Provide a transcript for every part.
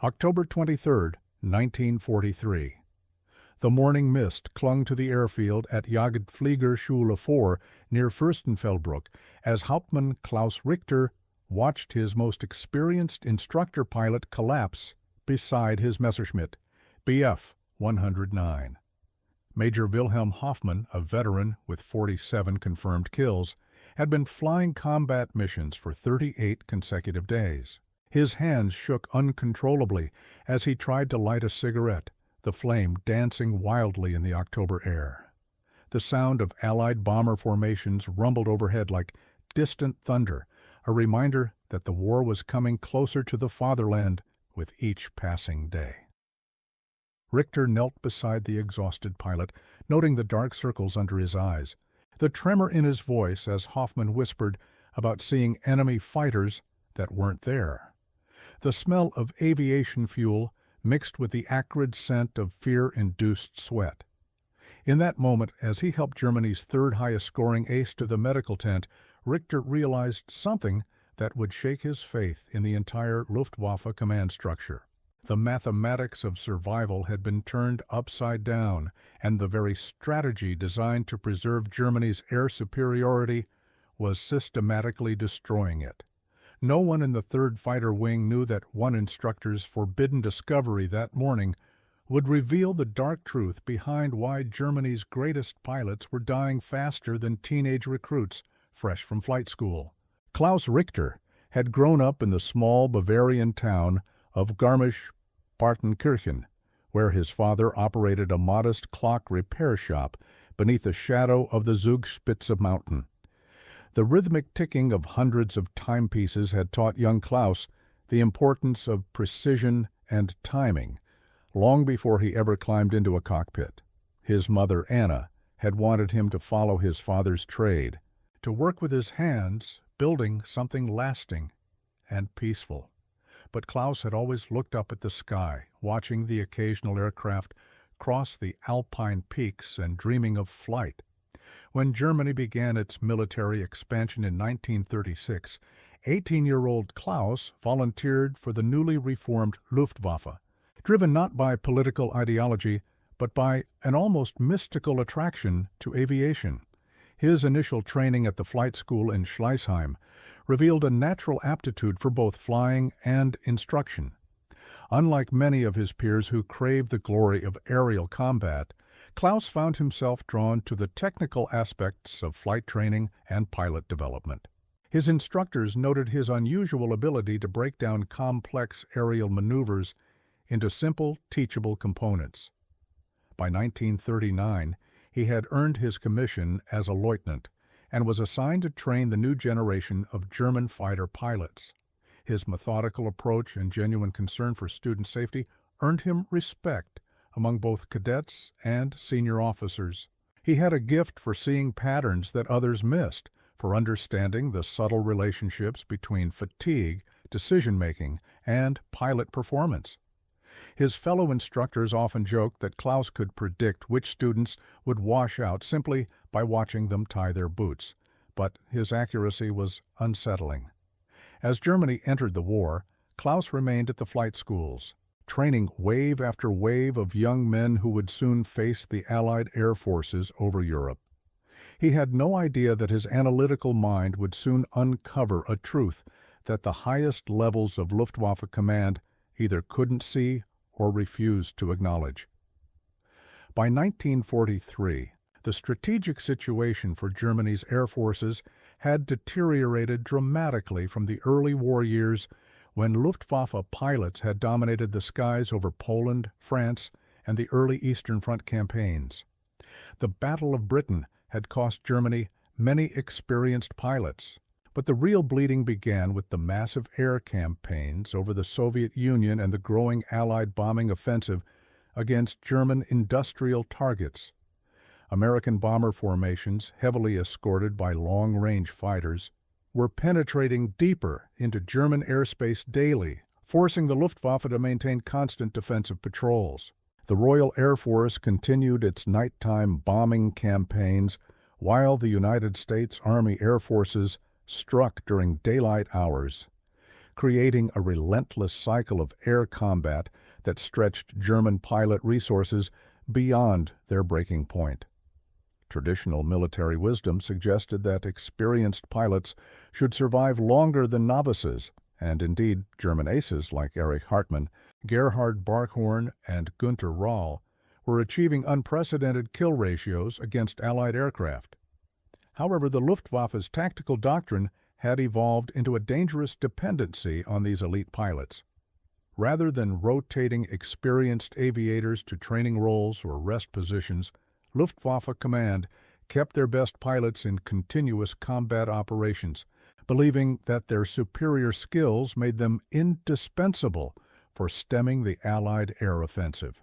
October 23, 1943. The morning mist clung to the airfield at Jagdfliegerschule 4 near Fürstenfeldbruck as Hauptmann Klaus Richter watched his most experienced instructor pilot collapse beside his Messerschmitt, Bf 109. Major Wilhelm Hoffmann, a veteran with 47 confirmed kills, had been flying combat missions for 38 consecutive days. His hands shook uncontrollably as he tried to light a cigarette, the flame dancing wildly in the October air. The sound of Allied bomber formations rumbled overhead like distant thunder, a reminder that the war was coming closer to the fatherland with each passing day. Richter knelt beside the exhausted pilot, noting the dark circles under his eyes, the tremor in his voice as Hoffmann whispered about seeing enemy fighters that weren't there. The smell of aviation fuel mixed with the acrid scent of fear-induced sweat. In that moment, as he helped Germany's third highest-scoring ace to the medical tent, Richter realized something that would shake his faith in the entire Luftwaffe command structure. The mathematics of survival had been turned upside down, and the very strategy designed to preserve Germany's air superiority was systematically destroying it. No one in the 3rd Fighter Wing knew that one instructor's forbidden discovery that morning would reveal the dark truth behind why Germany's greatest pilots were dying faster than teenage recruits fresh from flight school. Klaus Richter had grown up in the small Bavarian town of Garmisch-Partenkirchen, where his father operated a modest clock repair shop beneath the shadow of the Zugspitze mountain. The rhythmic ticking of hundreds of timepieces had taught young Klaus the importance of precision and timing, long before he ever climbed into a cockpit. His mother, Anna, had wanted him to follow his father's trade, to work with his hands, building something lasting and peaceful. But Klaus had always looked up at the sky, watching the occasional aircraft cross the Alpine peaks and dreaming of flight. When Germany began its military expansion in 1936, 18-year-old Klaus volunteered for the newly reformed Luftwaffe, driven not by political ideology, but by an almost mystical attraction to aviation. His initial training at the flight school in Schleißheim revealed a natural aptitude for both flying and instruction. Unlike many of his peers who craved the glory of aerial combat, Klaus found himself drawn to the technical aspects of flight training and pilot development. His instructors noted his unusual ability to break down complex aerial maneuvers into simple, teachable components. By 1939, he had earned his commission as a lieutenant and was assigned to train the new generation of German fighter pilots. His methodical approach and genuine concern for student safety earned him respect among both cadets and senior officers. He had a gift for seeing patterns that others missed, for understanding the subtle relationships between fatigue, decision-making, and pilot performance. His fellow instructors often joked that Klaus could predict which students would wash out simply by watching them tie their boots, but his accuracy was unsettling. As Germany entered the war, Klaus remained at the flight schools, training wave after wave of young men who would soon face the Allied air forces over Europe. He had no idea that his analytical mind would soon uncover a truth that the highest levels of Luftwaffe command either couldn't see or refused to acknowledge. By 1943, the strategic situation for Germany's air forces had deteriorated dramatically from the early war years when Luftwaffe pilots had dominated the skies over Poland, France, and the early Eastern Front campaigns. The Battle of Britain had cost Germany many experienced pilots, but the real bleeding began with the massive air campaigns over the Soviet Union and the growing Allied bombing offensive against German industrial targets. American bomber formations, heavily escorted by long-range fighters, were penetrating deeper into German airspace daily, forcing the Luftwaffe to maintain constant defensive patrols. The Royal Air Force continued its nighttime bombing campaigns, while the United States Army Air Forces struck during daylight hours. creating a relentless cycle of air combat that stretched German pilot resources beyond their breaking point. Traditional military wisdom suggested that experienced pilots should survive longer than novices, and indeed German aces like Erich Hartmann, Gerhard Barkhorn, and Günter Rahl were achieving unprecedented kill ratios against Allied aircraft. However, the Luftwaffe's tactical doctrine had evolved into a dangerous dependency on these elite pilots. Rather than rotating experienced aviators to training roles or rest positions, Luftwaffe Command kept their best pilots in continuous combat operations, believing that their superior skills made them indispensable for stemming the Allied air offensive.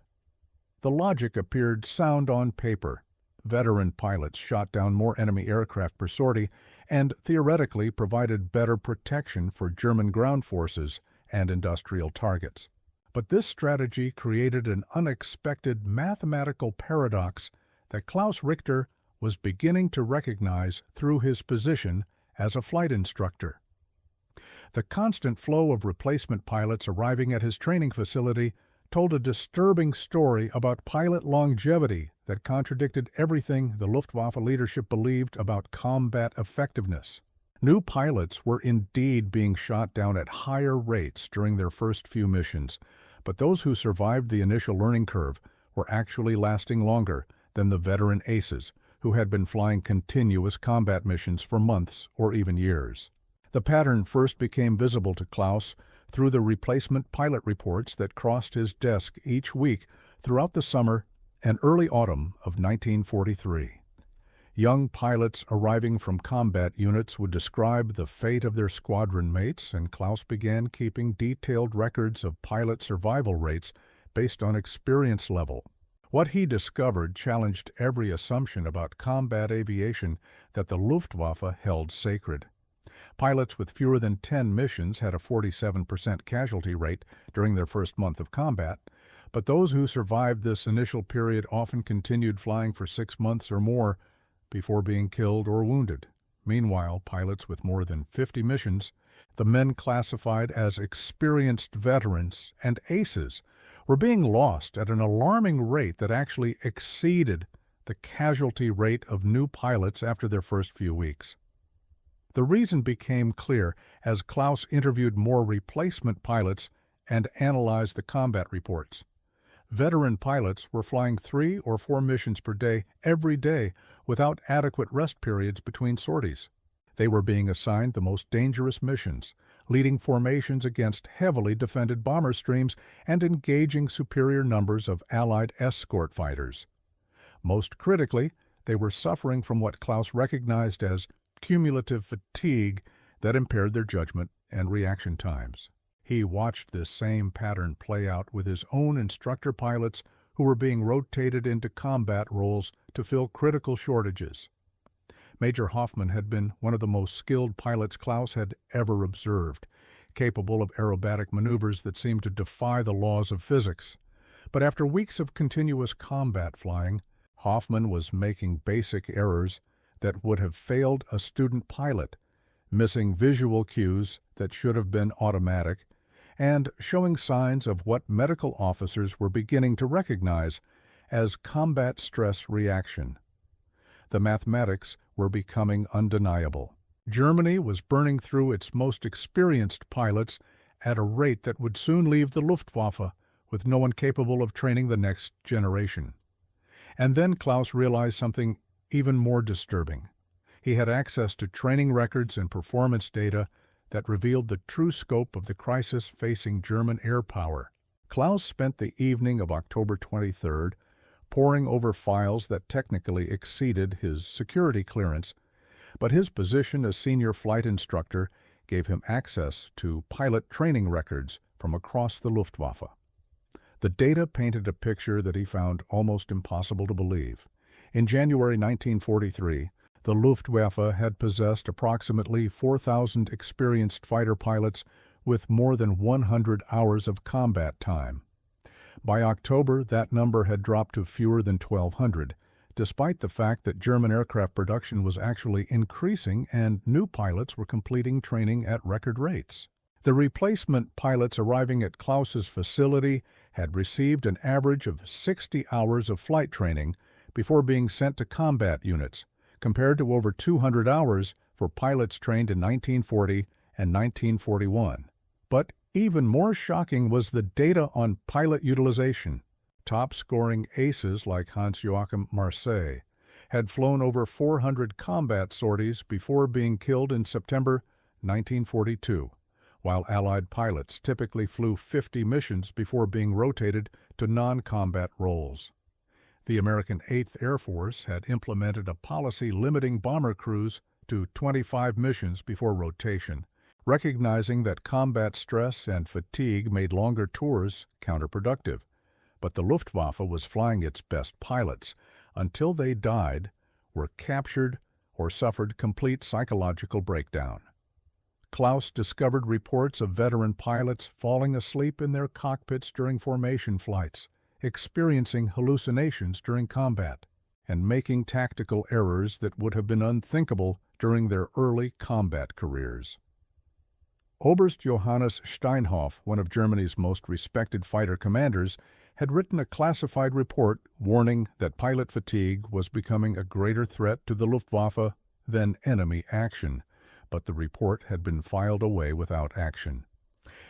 The logic appeared sound on paper. Veteran pilots shot down more enemy aircraft per sortie and theoretically provided better protection for German ground forces and industrial targets. But this strategy created an unexpected mathematical paradox that Klaus Richter was beginning to recognize through his position as a flight instructor. The constant flow of replacement pilots arriving at his training facility told a disturbing story about pilot longevity that contradicted everything the Luftwaffe leadership believed about combat effectiveness. New pilots were indeed being shot down at higher rates during their first few missions, but those who survived the initial learning curve were actually lasting longer than the veteran aces, who had been flying continuous combat missions for months or even years. The pattern first became visible to Klaus through the replacement pilot reports that crossed his desk each week throughout the summer and early autumn of 1943. Young pilots arriving from combat units would describe the fate of their squadron mates, and Klaus began keeping detailed records of pilot survival rates based on experience level. What he discovered challenged every assumption about combat aviation that the Luftwaffe held sacred. Pilots with fewer than 10 missions had a 47% casualty rate during their first month of combat, but those who survived this initial period often continued flying for 6 months or more before being killed or wounded. Meanwhile, pilots with more than 50 missions, the men classified as experienced veterans and aces, were being lost at an alarming rate that actually exceeded the casualty rate of new pilots after their first few weeks. The reason became clear as Klaus interviewed more replacement pilots and analyzed the combat reports. Veteran pilots were flying 3 or 4 missions per day every day without adequate rest periods between sorties. They were being assigned the most dangerous missions, leading formations against heavily defended bomber streams and engaging superior numbers of Allied escort fighters. Most critically, they were suffering from what Klaus recognized as cumulative fatigue that impaired their judgment and reaction times. He watched this same pattern play out with his own instructor pilots who were being rotated into combat roles to fill critical shortages. Major Hoffmann had been one of the most skilled pilots Klaus had ever observed, capable of aerobatic maneuvers that seemed to defy the laws of physics. But after weeks of continuous combat flying, Hoffmann was making basic errors that would have failed a student pilot, missing visual cues that should have been automatic, and showing signs of what medical officers were beginning to recognize as combat stress reaction. The mathematics were becoming undeniable. Germany was burning through its most experienced pilots at a rate that would soon leave the Luftwaffe with no one capable of training the next generation. And then Klaus realized something even more disturbing. He had access to training records and performance data that revealed the true scope of the crisis facing German air power. Klaus spent the evening of October 23rd poring over files that technically exceeded his security clearance, but his position as senior flight instructor gave him access to pilot training records from across the Luftwaffe. The data painted a picture that he found almost impossible to believe. In January 1943, the Luftwaffe had possessed approximately 4,000 experienced fighter pilots with more than 100 hours of combat time. By October, that number had dropped to fewer than 1,200, despite the fact that German aircraft production was actually increasing and new pilots were completing training at record rates. The replacement pilots arriving at Klaus's facility had received an average of 60 hours of flight training before being sent to combat units, compared to over 200 hours for pilots trained in 1940 and 1941. But even more shocking was the data on pilot utilization. Top-scoring aces like Hans-Joachim Marseille had flown over 400 combat sorties before being killed in September 1942, while Allied pilots typically flew 50 missions before being rotated to non-combat roles. The American 8th Air Force had implemented a policy limiting bomber crews to 25 missions before rotation, recognizing that combat stress and fatigue made longer tours counterproductive. But the Luftwaffe was flying its best pilots until they died, were captured, or suffered complete psychological breakdown. Klaus discovered reports of veteran pilots falling asleep in their cockpits during formation flights, experiencing hallucinations during combat, and making tactical errors that would have been unthinkable during their early combat careers. Oberst Johannes Steinhoff, one of Germany's most respected fighter commanders, had written a classified report warning that pilot fatigue was becoming a greater threat to the Luftwaffe than enemy action, but the report had been filed away without action.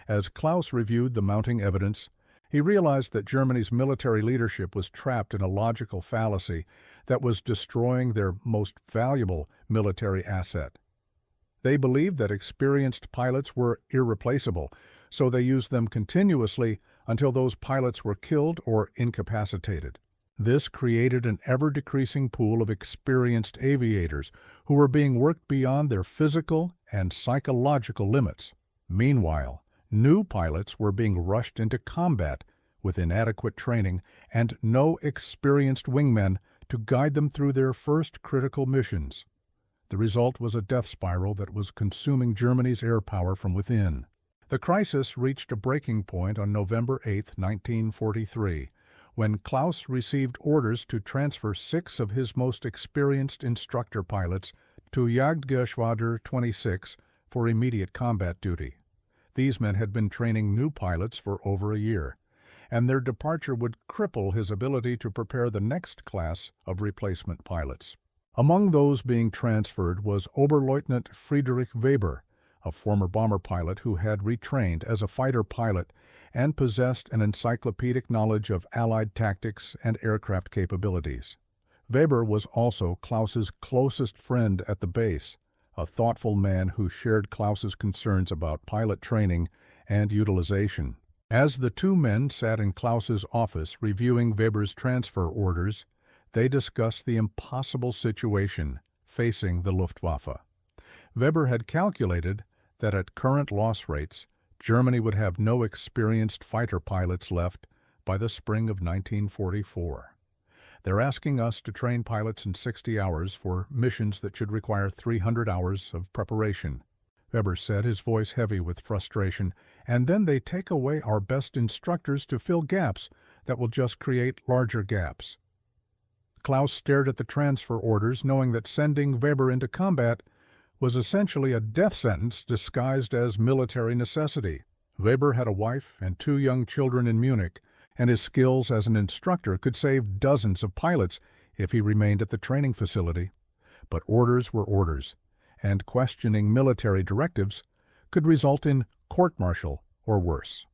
As Klaus reviewed the mounting evidence, he realized that Germany's military leadership was trapped in a logical fallacy that was destroying their most valuable military asset. They believed that experienced pilots were irreplaceable, so they used them continuously until those pilots were killed or incapacitated. This created an ever-decreasing pool of experienced aviators who were being worked beyond their physical and psychological limits. Meanwhile, new pilots were being rushed into combat with inadequate training and no experienced wingmen to guide them through their first critical missions. The result was a death spiral that was consuming Germany's air power from within. The crisis reached a breaking point on November 8, 1943, when Klaus received orders to transfer 6 of his most experienced instructor pilots to Jagdgeschwader 26 for immediate combat duty. These men had been training new pilots for over a year, and their departure would cripple his ability to prepare the next class of replacement pilots. Among those being transferred was Oberleutnant Friedrich Weber, a former bomber pilot who had retrained as a fighter pilot and possessed an encyclopedic knowledge of Allied tactics and aircraft capabilities. Weber was also Klaus's closest friend at the base, a thoughtful man who shared Klaus's concerns about pilot training and utilization. As the two men sat in Klaus's office reviewing Weber's transfer orders, they discussed the impossible situation facing the Luftwaffe. Weber had calculated that at current loss rates, Germany would have no experienced fighter pilots left by the spring of 1944. They're asking us to train pilots in 60 hours for missions that should require 300 hours of preparation, Weber said, his voice heavy with frustration, and then they take away our best instructors to fill gaps that will just create larger gaps. Klaus stared at the transfer orders, knowing that sending Weber into combat was essentially a death sentence disguised as military necessity. Weber had a wife and 2 young children in Munich, and his skills as an instructor could save dozens of pilots if he remained at the training facility. But orders were orders, and questioning military directives could result in court-martial or worse.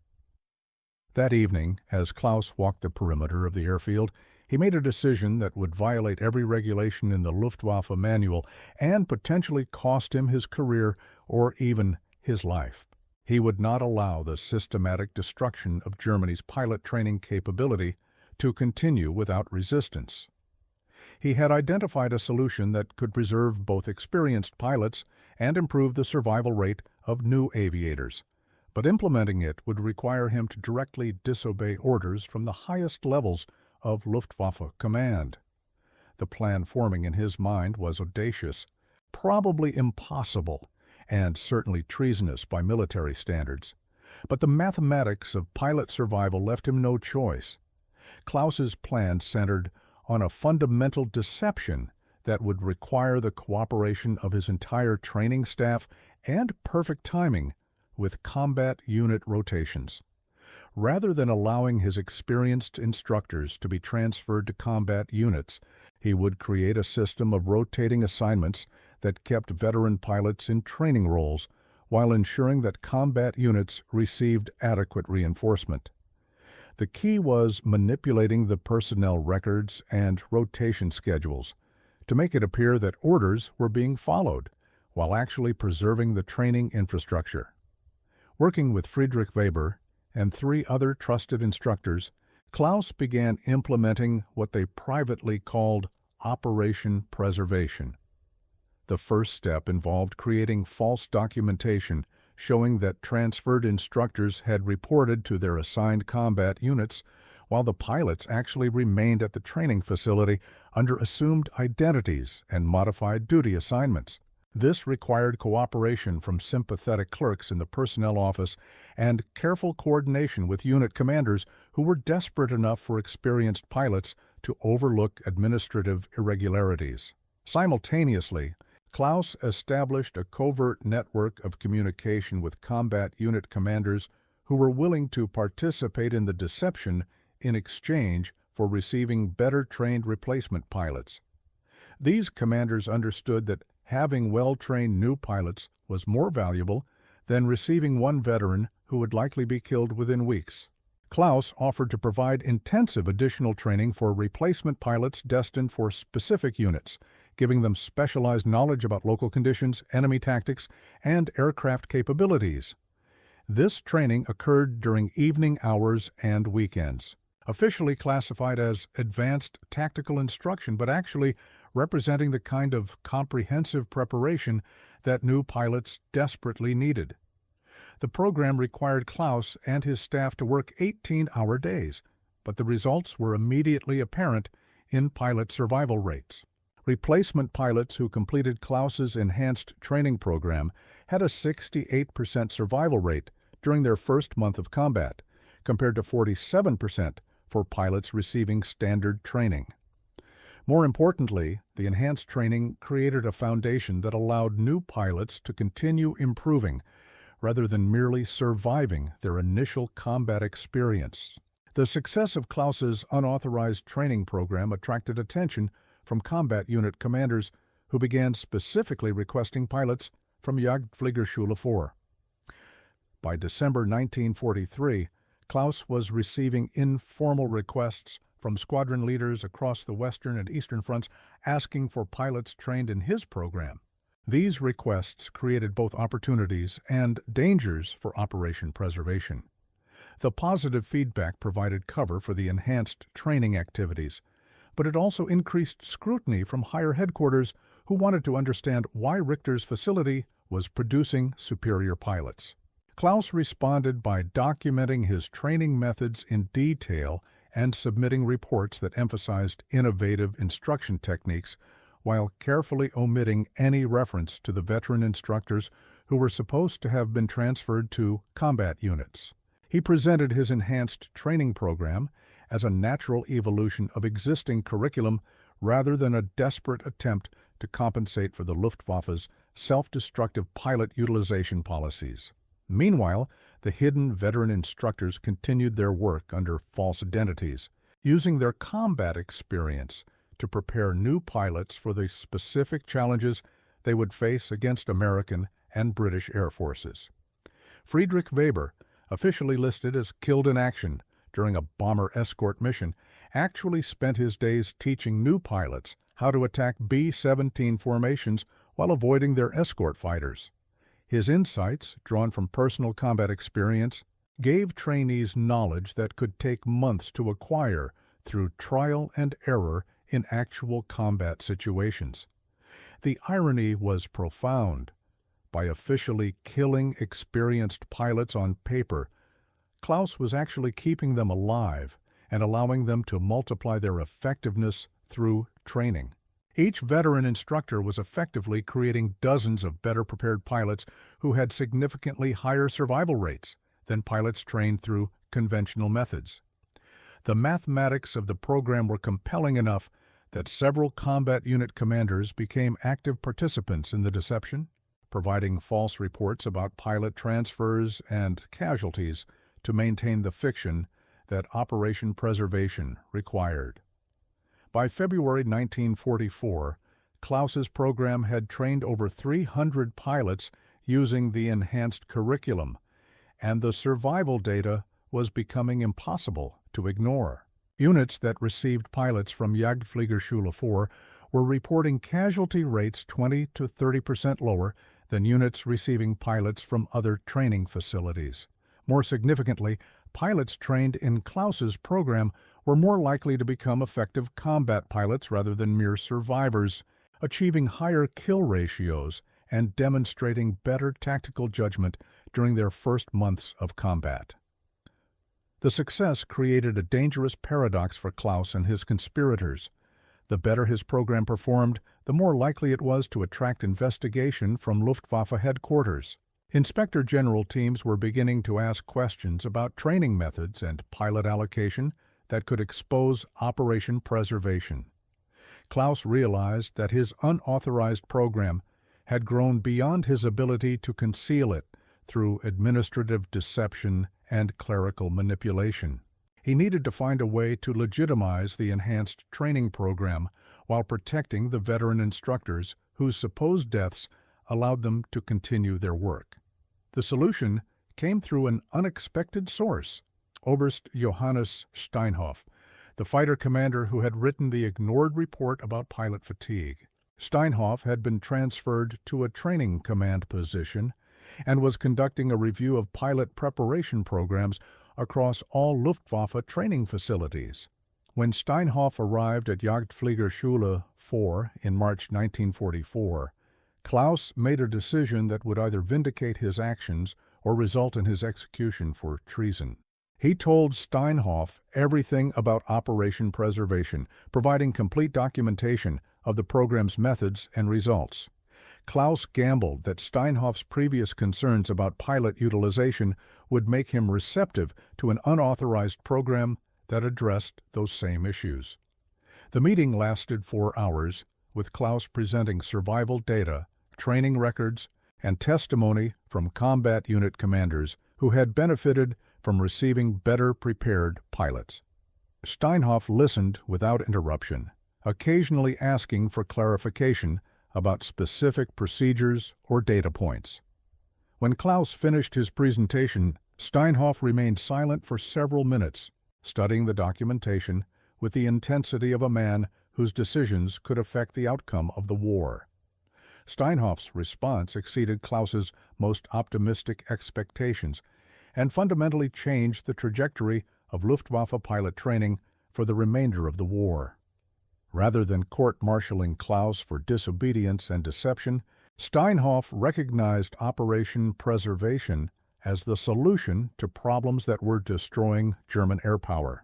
That evening, as Klaus walked the perimeter of the airfield, he made a decision that would violate every regulation in the Luftwaffe manual and potentially cost him his career or even his life. He would not allow the systematic destruction of Germany's pilot training capability to continue without resistance. He had identified a solution that could preserve both experienced pilots and improve the survival rate of new aviators, but implementing it would require him to directly disobey orders from the highest levels of Luftwaffe command. The plan forming in his mind was audacious, probably impossible, and certainly treasonous by military standards. But the mathematics of pilot survival left him no choice. Klaus's plan centered on a fundamental deception that would require the cooperation of his entire training staff and perfect timing with combat unit rotations. Rather than allowing his experienced instructors to be transferred to combat units, he would create a system of rotating assignments that kept veteran pilots in training roles while ensuring that combat units received adequate reinforcement. The key was manipulating the personnel records and rotation schedules to make it appear that orders were being followed, while actually preserving the training infrastructure. Working with Friedrich Weber and 3 other trusted instructors, Klaus began implementing what they privately called Operation Preservation. The first step involved creating false documentation showing that transferred instructors had reported to their assigned combat units, while the pilots actually remained at the training facility under assumed identities and modified duty assignments. This required cooperation from sympathetic clerks in the personnel office and careful coordination with unit commanders who were desperate enough for experienced pilots to overlook administrative irregularities. Simultaneously, Klaus established a covert network of communication with combat unit commanders who were willing to participate in the deception in exchange for receiving better-trained replacement pilots. These commanders understood that having well-trained new pilots was more valuable than receiving one veteran who would likely be killed within weeks. Klaus offered to provide intensive additional training for replacement pilots destined for specific units, giving them specialized knowledge about local conditions, enemy tactics, and aircraft capabilities. This training occurred during evening hours and weekends, officially classified as advanced tactical instruction, but actually representing the kind of comprehensive preparation that new pilots desperately needed. The program required Klaus and his staff to work 18-hour days, but the results were immediately apparent in pilot survival rates. Replacement pilots who completed Klaus's enhanced training program had a 68% survival rate during their first month of combat, compared to 47% for pilots receiving standard training. More importantly, the enhanced training created a foundation that allowed new pilots to continue improving rather than merely surviving their initial combat experience. The success of Klaus's unauthorized training program attracted attention from combat unit commanders who began specifically requesting pilots from Jagdfliegerschule 4. By December 1943, Klaus was receiving informal requests from squadron leaders across the Western and Eastern fronts asking for pilots trained in his program. These requests created both opportunities and dangers for Operation Preservation. The positive feedback provided cover for the enhanced training activities, but it also increased scrutiny from higher headquarters who wanted to understand why Richter's facility was producing superior pilots. Klaus responded by documenting his training methods in detail and submitting reports that emphasized innovative instruction techniques while carefully omitting any reference to the veteran instructors who were supposed to have been transferred to combat units. He presented his enhanced training program as a natural evolution of existing curriculum rather than a desperate attempt to compensate for the Luftwaffe's self-destructive pilot utilization policies. Meanwhile, the hidden veteran instructors continued their work under false identities, using their combat experience to prepare new pilots for the specific challenges they would face against American and British air forces. Friedrich Weber, officially listed as killed in action during a bomber escort mission, actually spent his days teaching new pilots how to attack B-17 formations while avoiding their escort fighters. His insights, drawn from personal combat experience, gave trainees knowledge that could take months to acquire through trial and error in actual combat situations. The irony was profound. By officially killing experienced pilots on paper, Klaus was actually keeping them alive and allowing them to multiply their effectiveness through training. Each veteran instructor was effectively creating dozens of better-prepared pilots who had significantly higher survival rates than pilots trained through conventional methods. The mathematics of the program were compelling enough that several combat unit commanders became active participants in the deception. providing false reports about pilot transfers and casualties to maintain the fiction that Operation Preservation required. By February 1944, Klaus's program had trained over 300 pilots using the enhanced curriculum, and the survival data was becoming impossible to ignore. Units that received pilots from Jagdfliegerschule 4 were reporting casualty rates 20 to 30% lower than units receiving pilots from other training facilities. More significantly, pilots trained in Klaus's program were more likely to become effective combat pilots rather than mere survivors, achieving higher kill ratios and demonstrating better tactical judgment during their first months of combat. The success created a dangerous paradox for Klaus and his conspirators. The better his program performed, the more likely it was to attract investigation from Luftwaffe headquarters. Inspector General teams were beginning to ask questions about training methods and pilot allocation that could expose Operation Preservation. Klaus realized that his unauthorized program had grown beyond his ability to conceal it through administrative deception and clerical manipulation. He needed to find a way to legitimize the enhanced training program while protecting the veteran instructors whose supposed deaths allowed them to continue their work. The solution came through an unexpected source, Oberst Johannes Steinhoff, the fighter commander who had written the ignored report about pilot fatigue. Steinhoff had been transferred to a training command position and was conducting a review of pilot preparation programs across all Luftwaffe training facilities. When Steinhoff arrived at Jagdfliegerschule 4 in March 1944, Klaus made a decision that would either vindicate his actions or result in his execution for treason. He told Steinhoff everything about Operation Preservation, providing complete documentation of the program's methods and results. Klaus gambled that Steinhoff's previous concerns about pilot utilization would make him receptive to an unauthorized program that addressed those same issues. The meeting lasted 4 hours, with Klaus presenting survival data, training records, and testimony from combat unit commanders who had benefited from receiving better prepared pilots. Steinhoff listened without interruption, occasionally asking for clarification about specific procedures or data points. When Klaus finished his presentation, Steinhoff remained silent for several minutes, studying the documentation with the intensity of a man whose decisions could affect the outcome of the war. Steinhoff's response exceeded Klaus's most optimistic expectations and fundamentally changed the trajectory of Luftwaffe pilot training for the remainder of the war. Rather than court-martialing Klaus for disobedience and deception, Steinhoff recognized Operation Preservation as the solution to problems that were destroying German air power.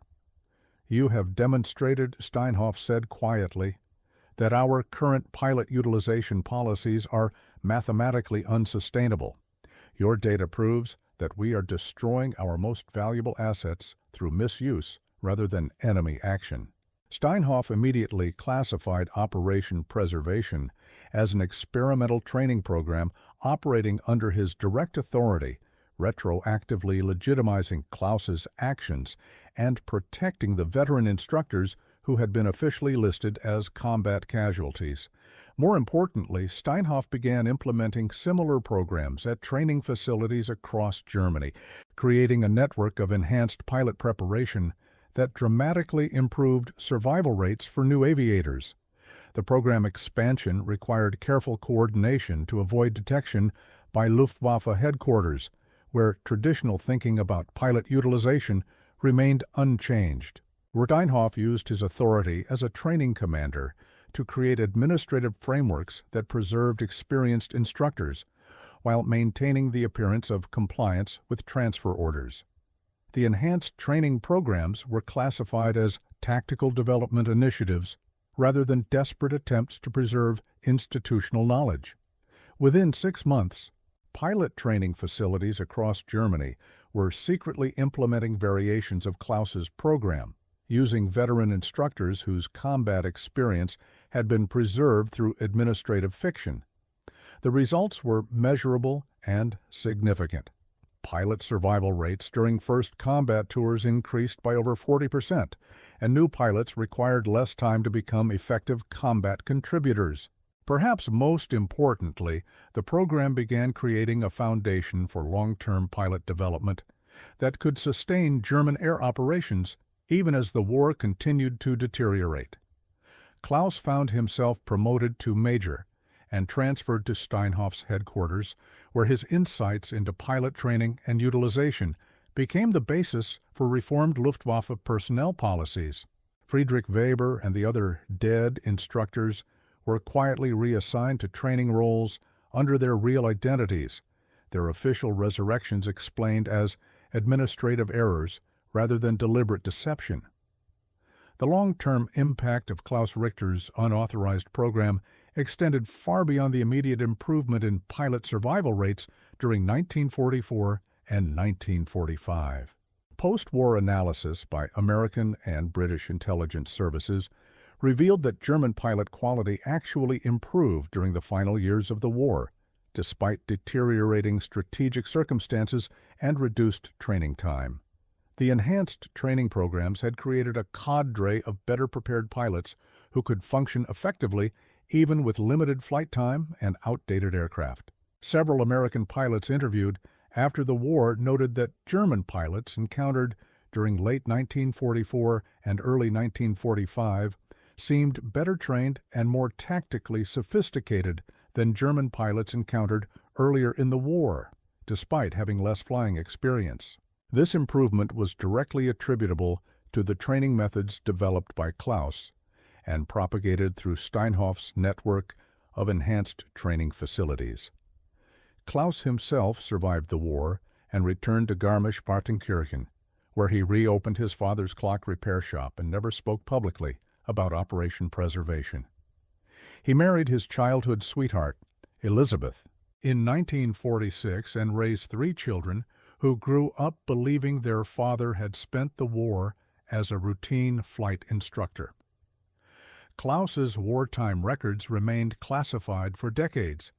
"You have demonstrated," Steinhoff said quietly, "that our current pilot utilization policies are mathematically unsustainable. Your data proves that we are destroying our most valuable assets through misuse rather than enemy action." Steinhoff immediately classified Operation Preservation as an experimental training program operating under his direct authority, retroactively legitimizing Klaus's actions and protecting the veteran instructors who had been officially listed as combat casualties. More importantly, Steinhoff began implementing similar programs at training facilities across Germany, creating a network of enhanced pilot preparation that dramatically improved survival rates for new aviators. The program expansion required careful coordination to avoid detection by Luftwaffe headquarters, where traditional thinking about pilot utilization remained unchanged. Steinhoff used his authority as a training commander to create administrative frameworks that preserved experienced instructors while maintaining the appearance of compliance with transfer orders. The enhanced training programs were classified as tactical development initiatives rather than desperate attempts to preserve institutional knowledge. Within 6 months, pilot training facilities across Germany were secretly implementing variations of Klaus's program, using veteran instructors whose combat experience had been preserved through administrative fiction. The results were measurable and significant. Pilot survival rates during first combat tours increased by over 40%, and new pilots required less time to become effective combat contributors. Perhaps most importantly, the program began creating a foundation for long-term pilot development that could sustain German air operations even as the war continued to deteriorate. Klaus found himself promoted to major and transferred to Steinhoff's headquarters, where his insights into pilot training and utilization became the basis for reformed Luftwaffe personnel policies. Friedrich Weber and the other dead instructors were quietly reassigned to training roles under their real identities, their official resurrections explained as administrative errors rather than deliberate deception. The long-term impact of Klaus Richter's unauthorized program extended far beyond the immediate improvement in pilot survival rates during 1944 and 1945. Post-war analysis by American and British intelligence services revealed that German pilot quality actually improved during the final years of the war, despite deteriorating strategic circumstances and reduced training time. The enhanced training programs had created a cadre of better-prepared pilots who could function effectively even with limited flight time and outdated aircraft. Several American pilots interviewed after the war noted that German pilots encountered during late 1944 and early 1945 seemed better trained and more tactically sophisticated than German pilots encountered earlier in the war, despite having less flying experience. This improvement was directly attributable to the training methods developed by Klaus and propagated through Steinhoff's network of enhanced training facilities. Klaus himself survived the war and returned to Garmisch-Partenkirchen, where he reopened his father's clock repair shop and never spoke publicly about Operation Preservation. He married his childhood sweetheart, Elizabeth, in 1946 and raised 3 children who grew up believing their father had spent the war as a routine flight instructor. Klaus's wartime records remained classified for decades,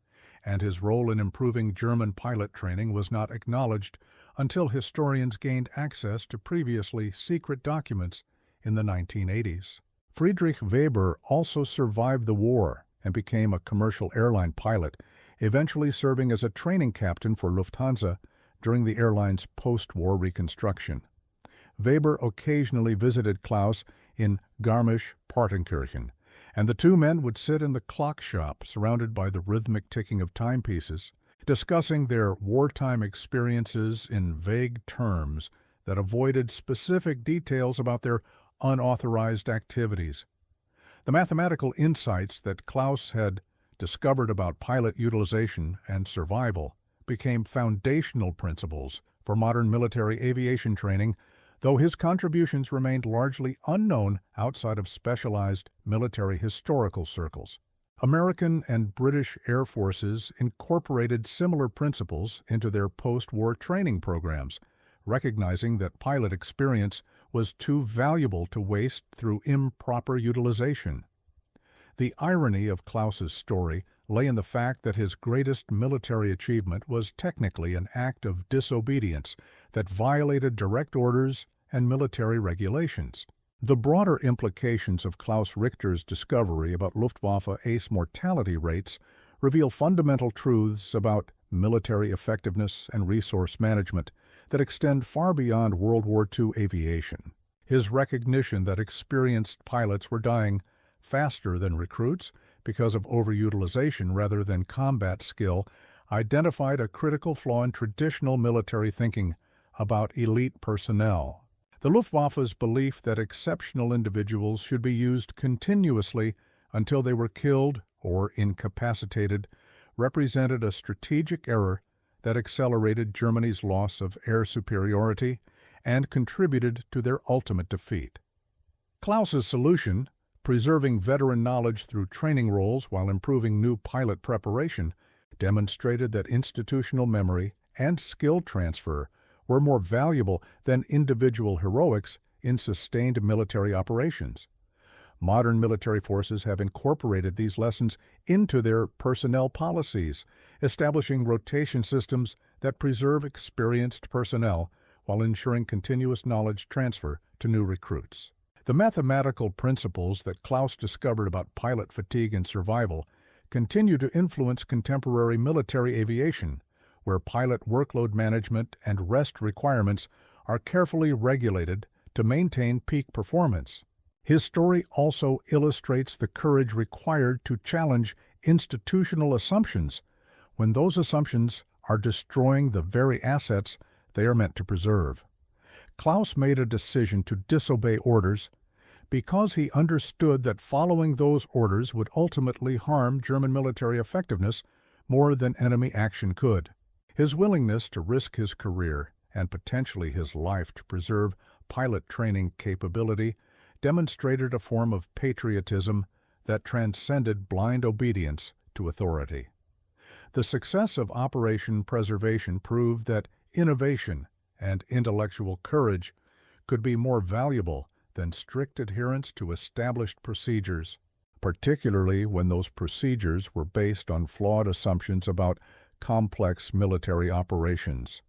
and his role in improving German pilot training was not acknowledged until historians gained access to previously secret documents in the 1980s. Friedrich Weber also survived the war and became a commercial airline pilot, eventually serving as a training captain for Lufthansa during the airline's post-war reconstruction. Weber occasionally visited Klaus in Garmisch-Partenkirchen, and the two men would sit in the clock shop surrounded by the rhythmic ticking of timepieces, discussing their wartime experiences in vague terms that avoided specific details about their unauthorized activities. The mathematical insights that Klaus had discovered about pilot utilization and survival became foundational principles for modern military aviation training, though his contributions remained largely unknown outside of specialized military historical circles. American and British Air Forces incorporated similar principles into their post-war training programs, recognizing that pilot experience was too valuable to waste through improper utilization. The irony of Klaus's story lay in the fact that his greatest military achievement was technically an act of disobedience that violated direct orders and military regulations. The broader implications of Klaus Richter's discovery about Luftwaffe ace mortality rates reveal fundamental truths about military effectiveness and resource management that extend far beyond World War II aviation. His recognition that experienced pilots were dying faster than recruits because of overutilization rather than combat skill identified a critical flaw in traditional military thinking about elite personnel. The Luftwaffe's belief that exceptional individuals should be used continuously until they were killed or incapacitated represented a strategic error that accelerated Germany's loss of air superiority and contributed to their ultimate defeat. Klaus's solution, preserving veteran knowledge through training roles while improving new pilot preparation, demonstrated that institutional memory and skill transfer were more valuable than individual heroics in sustained military operations. Modern military forces have incorporated these lessons into their personnel policies, establishing rotation systems that preserve experienced personnel while ensuring continuous knowledge transfer to new recruits. The mathematical principles that Klaus discovered about pilot fatigue and survival continue to influence contemporary military aviation, where pilot workload management and rest requirements are carefully regulated to maintain peak performance. His story also illustrates the courage required to challenge institutional assumptions when those assumptions are destroying the very assets they are meant to preserve. Klaus made a decision to disobey orders because he understood that following those orders would ultimately harm German military effectiveness more than enemy action could. His willingness to risk his career and potentially his life to preserve pilot training capability demonstrated a form of patriotism that transcended blind obedience to authority. The success of Operation Preservation proved that innovation and intellectual courage could be more valuable than strict adherence to established procedures, particularly when those procedures were based on flawed assumptions about complex military operations.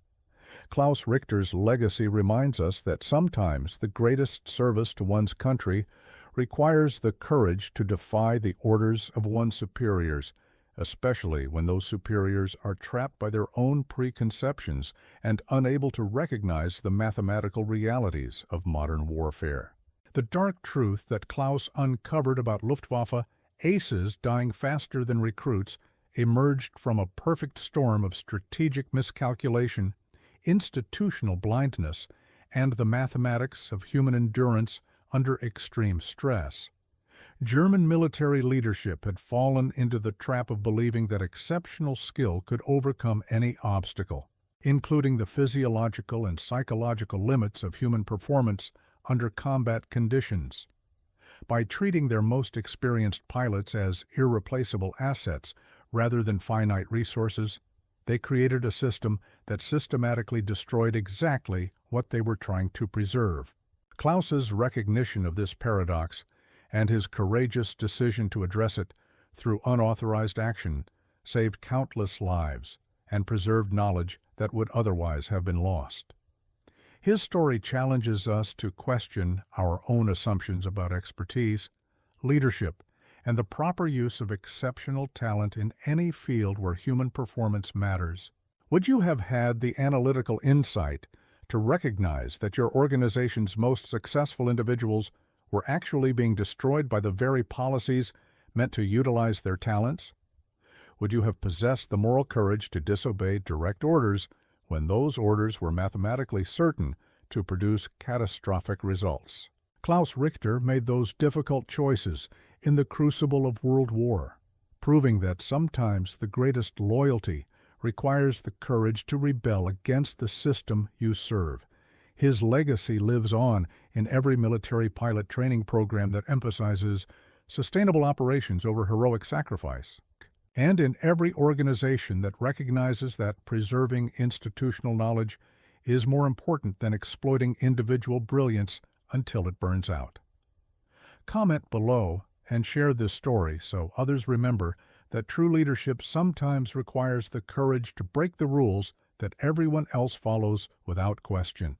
Klaus Richter's legacy reminds us that sometimes the greatest service to one's country requires the courage to defy the orders of one's superiors, especially when those superiors are trapped by their own preconceptions and unable to recognize the mathematical realities of modern warfare. The dark truth that Klaus uncovered about Luftwaffe aces dying faster than recruits emerged from a perfect storm of strategic miscalculation, institutional blindness, and the mathematics of human endurance under extreme stress. German military leadership had fallen into the trap of believing that exceptional skill could overcome any obstacle, including the physiological and psychological limits of human performance under combat conditions. By treating their most experienced pilots as irreplaceable assets rather than finite resources, they created a system that systematically destroyed exactly what they were trying to preserve. Klaus's recognition of this paradox and his courageous decision to address it through unauthorized action saved countless lives and preserved knowledge that would otherwise have been lost. His story challenges us to question our own assumptions about expertise, leadership, and the proper use of exceptional talent in any field where human performance matters. Would you have had the analytical insight to recognize that your organization's most successful individuals were actually being destroyed by the very policies meant to utilize their talents? Would you have possessed the moral courage to disobey direct orders when those orders were mathematically certain to produce catastrophic results? Klaus Richter made those difficult choices in the crucible of World War, proving that sometimes the greatest loyalty requires the courage to rebel against the system you serve. His legacy lives on in every military pilot training program that emphasizes sustainable operations over heroic sacrifice, and in every organization that recognizes that preserving institutional knowledge is more important than exploiting individual brilliance until it burns out. Comment below and share this story so others remember that true leadership sometimes requires the courage to break the rules that everyone else follows without question.